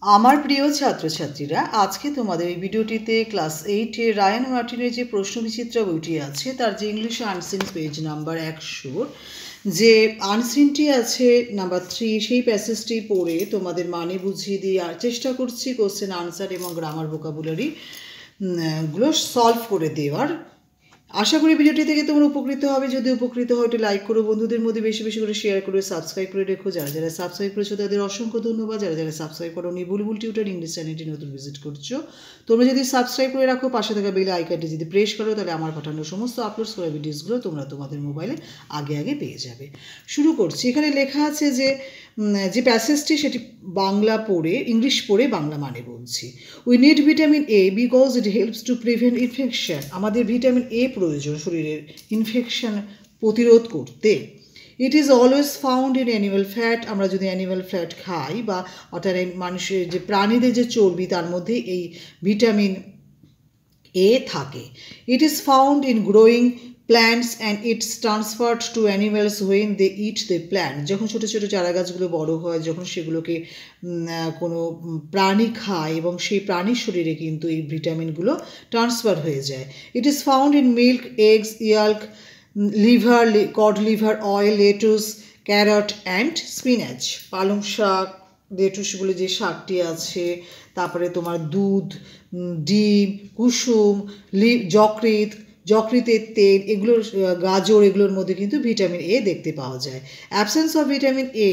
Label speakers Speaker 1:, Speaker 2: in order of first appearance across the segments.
Speaker 1: আমার প্রিয় ছাত্রছাত্রীরা, আজকে তোমাদের এই ভিডিওটিতে ক্লাস 8 এর রায়ান মার্টিনের যে প্রশ্নবিচিত্রা বইটি আছে তার যে ইংলিশ আনসিন পেজ নাম্বার 100 যে আনসিনটি আছে নাম্বার 3 সেই প্যাসেজটি পড়ে তোমাদের মানে বুঝিয়ে দিয়ে চেষ্টা করছি কোশ্চেন আনসার এবং গ্রামার ভোকাবুলারি গুলো সলভ করে দেওয়ার। আশা করি ভিডিওটি থেকে তোমরা উপকৃত হবে। যদি উপকৃত হয় একটু লাইক করো, বন্ধুদের মধ্যে বেশি বেশি করে শেয়ার করে সাবস্ক্রাইব করে রেখো। যারা যারা সাবস্ক্রাইব করেছো তাদের অসংখ্য ধন্যবাদ। যারা যারা সাবস্ক্রাইব করোনি, বুলবুল টিউটর ইংলিশ চ্যানেলটি নতুন ভিজিট করছো, তোমরা যদি সাবস্ক্রাইব করে রাখো, পাশে থাকা বেল আইকনটি যদি প্রেস করো, তাহলে আমার পাঠানো সমস্ত আপলোড করা ভিডিওসগুলো তোমরা তোমাদের মোবাইলে আগে আগে পেয়ে যাবে। শুরু করছি। এখানে লেখা আছে যে প্যাসেজটি সেটি বাংলা পড়ে ইংলিশ পড়ে বাংলা মানে বলছি। We need vitamin A because it helps to prevent infection. আমাদের ভিটামিন এ প্রয়োজন শরীরের ইনফেকশন প্রতিরোধ করতে। It is always found in animal fat. আমরা যদি অ্যানিমাল ফ্যাট খাই বা অর্থাৎ মানুষের যে প্রাণীদের যে চর্বি তার মধ্যে এই ভিটামিন এ থাকে। It is found in growing plants and it's transferred to animals when they eat the plant. যখন ছোটো ছোটো চারা গাছগুলো বড়ো হয়, যখন সেগুলোকে কোনো প্রাণী খায় এবং সেই প্রাণীর শরীরে কিন্তু এই ভিটামিনগুলো ট্রান্সফার হয়ে যায়। It is found in milk, eggs, yolk, liver, cod liver oil, lettuce, carrot and spinach. পালং শাক, লেটুস বলে যে শাকটি আছে, তারপরে তোমার দুধ, ডিম, কুসুম, যকৃতের তেল, এগুলোর গাজর, এগুলোর মধ্যে কিন্তু ভিটামিন এ দেখতে পাওয়া যায়। Absence of vitamin a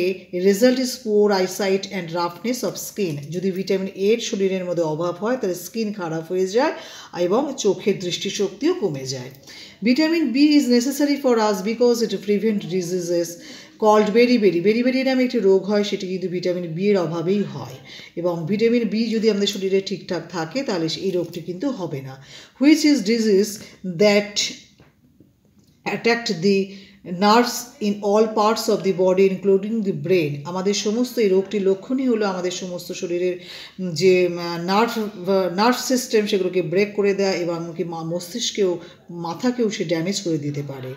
Speaker 1: result is poor eyesight and roughness of skin. যদি ভিটামিন এর শরীরের মধ্যে অভাব হয় তাহলে স্কিন খারাপ হয়ে যায় এবং চোখের দৃষ্টিশক্তিও কমে যায়। Vitamin B is necessary for us because it prevent diseases called beriberi. Beriberi নামে একটি রোগ হয়, সেটি কিন্তু ভিটামিন বি এর অভাবেই হয়, এবং ভিটামিন বি যদি আমাদের শরীরে ঠিকঠাক থাকে তাহলে এই রোগটি কিন্তু হবে না। Which is disease that attacked the nerves in all parts of the body including the brain. আমাদের সমস্ত এই রোগটির লক্ষণই হলো আমাদের সমস্ত শরীরের যে নার্ভ সিস্টেম সেগুলোকে ব্রেক করে দেয় এবং মস্তিষ্কেও মাথাকেও সে ড্যামেজ করে দিতে পারে।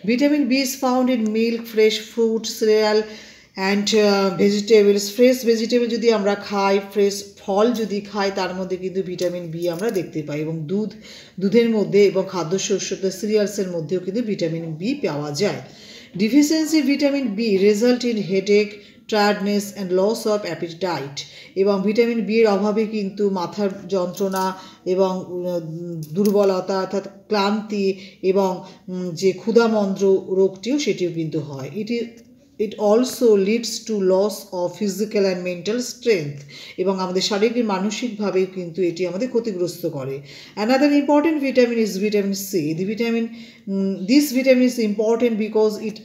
Speaker 1: Vitamin B is found in milk, fresh fruit, cereal and vegetables. Fresh vegetable যদি আমরা খাই, ফ্রেশ ফল যদি খাই, তার মধ্যে কিন্তু ভিটামিন বি আমরা দেখতে পাই, এবং দুধের মধ্যে এবং খাদ্যশস্য সিরিয়ালসের মধ্যেও কিন্তু ভিটামিন বি পাওয়া যায়। Deficiency vitamin B result in headache, tiredness and loss of appetite. এবং ভিটামিন বি এর অভাবে কিন্তু মাথার যন্ত্রণা এবং দুর্বলতা অর্থাৎ ক্লান্তি এবং যে ক্ষুধামন্দ্র রোগটিও সেটিও কিন্তু হয়। It also leads to loss of physical and mental strength. এবং আমাদের শারীরিক মানসিকভাবে কিন্তু এটি আমাদের ক্ষতিগ্রস্ত করে। Another important vitamin is vitamin C. This vitamin is important because it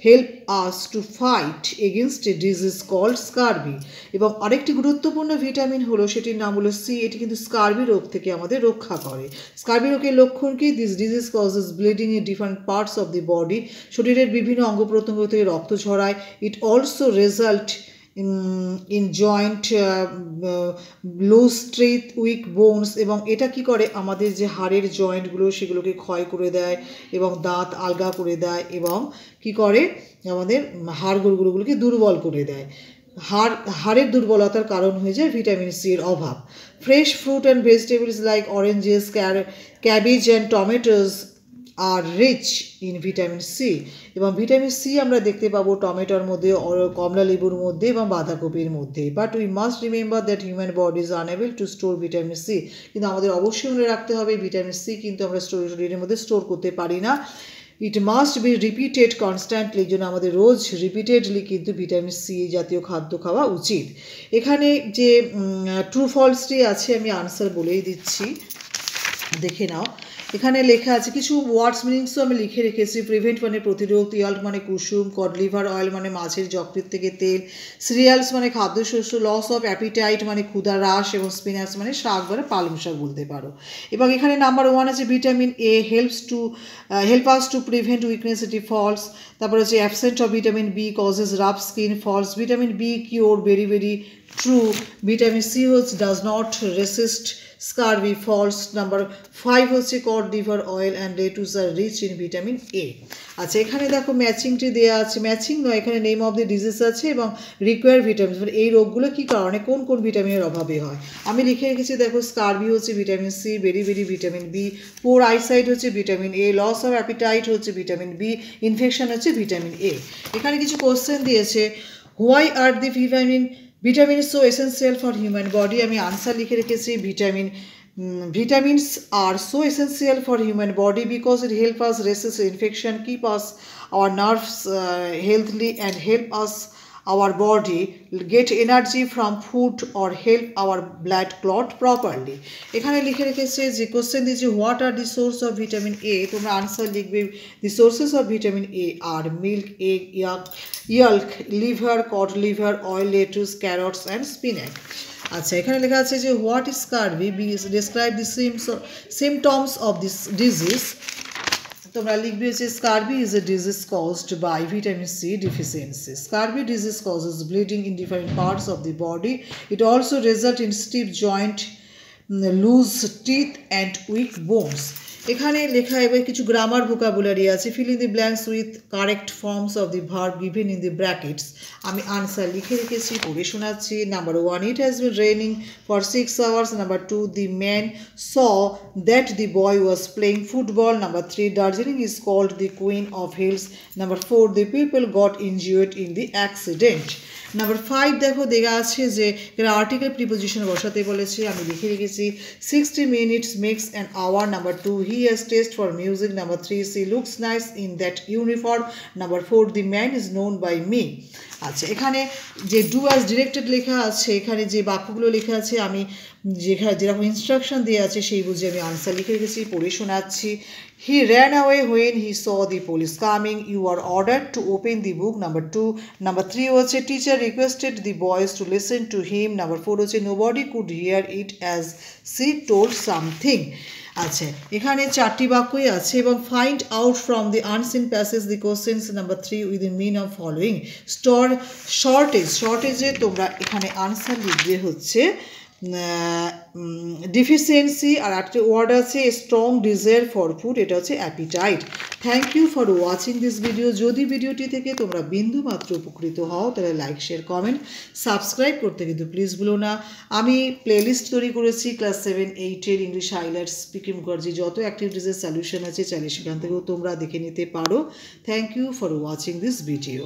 Speaker 1: help us to fight against a disease called scurvy. এবং আরেকটি গুরুত্বপূর্ণ ভিটামিন হলো, সেটির নাম হলো সি। এটি কিন্তু স্কারবি রোগ থেকে আমাদের রক্ষা করে। স্কারবি রোগের লক্ষণ কি? This disease causes bleeding in different parts of the body. শরীরের বিভিন্ন অঙ্গ প্রত্যঙ্গ থেকে রক্ত ঝরায়। It also result in joint loose strength, weak bones. এবং এটা কি করে, আমাদের যে হাড়ের জয়েন্টগুলো সেগুলোকে ক্ষয় করে দেয় এবং দাঁত আলগা করে দেয়, এবং কি করে আমাদের হাড়গুলোকে দুর্বল করে দেয়। হাড়ের দুর্বলতার কারণ হয়ে যায় ভিটামিন সি এর অভাব। Fresh fruit and vegetables like oranges, cabbage and tomatoes are rich in vitamin C. এবং ভিটামিন সি আমরা দেখতে পাবো টমেটোর মধ্যে, কমলা লেবুর মধ্যে এবং বাঁধাকপির মধ্যে। But we must remember that human body is unable to store vitamin C. কিন্তু আমাদের অবশ্যই মনে রাখতে হবে ভিটামিন সি কিন্তু আমরা শরীরের মধ্যে স্টোর করতে পারি না। It must be repeated constantly. এই জন্য আমাদের রোজ রিপিটেডলি কিন্তু ভিটামিন সি জাতীয় খাদ্য খাওয়া উচিত। এখানে যে ট্রু ফলসটি আছে আমি আনসার বলেই দিচ্ছি, দেখে নাও। এখানে লেখা আছে, কিছু ওয়ার্ডস মিনিংসও আমি লিখে রেখেছি। প্রিভেন্ট মানে প্রতিরোধ, ইয়াল্ক মানে কুসুম, কড লিভার অয়েল মানে মাছের যকৃৎ থেকে তেল, সিরিয়ালস মানে খাদ্যশস্য, লস অফ অ্যাপিটাইট মানে ক্ষুধা হ্রাস, এবং স্পিনাচ মানে শাক মানে পালং শাক বলতে পারো। এবং এখানে নাম্বার 1 আছে vitamin A help us to prevent weakness, এটি ফলস। তারপরে হচ্ছে absent of vitamin B causes rough skin, false. Vitamin B cure, very very true. Vitamin C does not resist scurvy false. Number 5 হচ্ছে cod liver oil and lettuce are rich in vitamin A. আচ্ছা, এখানে দেখো ম্যাচিংটি দেওয়া আছে, matching নয়, এখানে name of the disease আছে এবং রিকোয়ার ভিটামিন, মানে এই রোগগুলো কী কারণে কোন কোন ভিটামিনের অভাবে হয়। আমি লিখে রেখেছি দেখো, স্কারভি হচ্ছে vitamin C, beriberi vitamin B, poor eyesight হচ্ছে vitamin A, loss of appetite হচ্ছে ভিটামিন বি, ইনফেকশন হচ্ছে ভিটামিন এ। এখানে কিছু কোশ্চেন দিয়েছে, why are the vitamins so essential for human body. আমি আনসার লিখে রেখেছি, vitamins are so essential for human body because it help us resist infection, keep us our nerves healthy and help us our body get energy from food or help our blood clot properly. এখানে লিখে রেখেছে যে question দিয়েছে, what are the source of vitamin A. তোমরা answer লিখবে, the sources of vitamin A are milk, egg, yolk, liver, cod liver oil, lettuce, carrots and spinach. আচ্ছা, এখানে লেখা আছে যে what is scurvy, describe the symptoms of this disease. তোমরা লিখবে যে scurvy is a disease caused by vitamin C deficiency. Scurvy disease causes bleeding in different parts of the body. It also results in stiff joint, loose teeth and weak bones. এখানে লেখা এবার কিছু grammar vocabulary আছে, fill in the blanks with correct forms of the verb given in the brackets. আমি answer লিখে রেখেছি, পড়ে শোনাচ্ছি। Number 1, it has been raining for 6 hours. Number 2, the man saw that the boy was playing football. Number 3, Darjeeling is called the queen of hills. Number 4, the people got injured in the accident. Number 5 দেখো দেখা আছে যে এরা article preposition বসাতে বলেছে, আমি লিখে রেখেছি 60 minutes makes an hour. Number 2, he has taste for music. Number 3, she looks nice in that uniform. Number 4, the man is known by me. আচ্ছা, এখানে যে ডু অ্যাজ ডিরেক্টেড লেখা আছে, এখানে যে বাক্যগুলো লেখা আছে আমি যেরকম ইনস্ট্রাকশন দেওয়া আছে সেই বুঝে আমি আনসার লিখে রেখেছি, পড়ে শোনাচ্ছি। He ran away when he saw the police coming. You are ordered to open the book. Number 2. Number 3 হচ্ছে teacher requested the boys to listen to him. Number 4 হচ্ছে nobody could hear it as she told something. আচ্ছা, এখানে 4টি বাক্যই আছে এবং find out from the unseen passage the questions. Number 3, within mean of following. শর্টেজে তোমরা এখানে আনসার লিখবে হচ্ছে ডিফিসিয়েন্সি, আর একটা ওয়ার্ড আছে স্ট্রং ডিজায়ার ফর ফুড, এটা হচ্ছে appetite. Thank you for watching this video. যদি ভিডিওটি থেকে তোমরা বিন্দু মাত্র উপকৃত হও তাহলে লাইক, শেয়ার, কমেন্ট, সাবস্ক্রাইব করতে কিন্তু প্লিজ ভুলো না। আমি প্লেলিস্ট তৈরি করেছি ক্লাস 7, 8-এর ইংলিশ হাইলাইটস, পিকে মুখার্জি যত অ্যাক্টিভিটিসের সলিউশন আছে চাইলে সেখান থেকেও তোমরা দেখে নিতে পারো। Thank you for watching this video.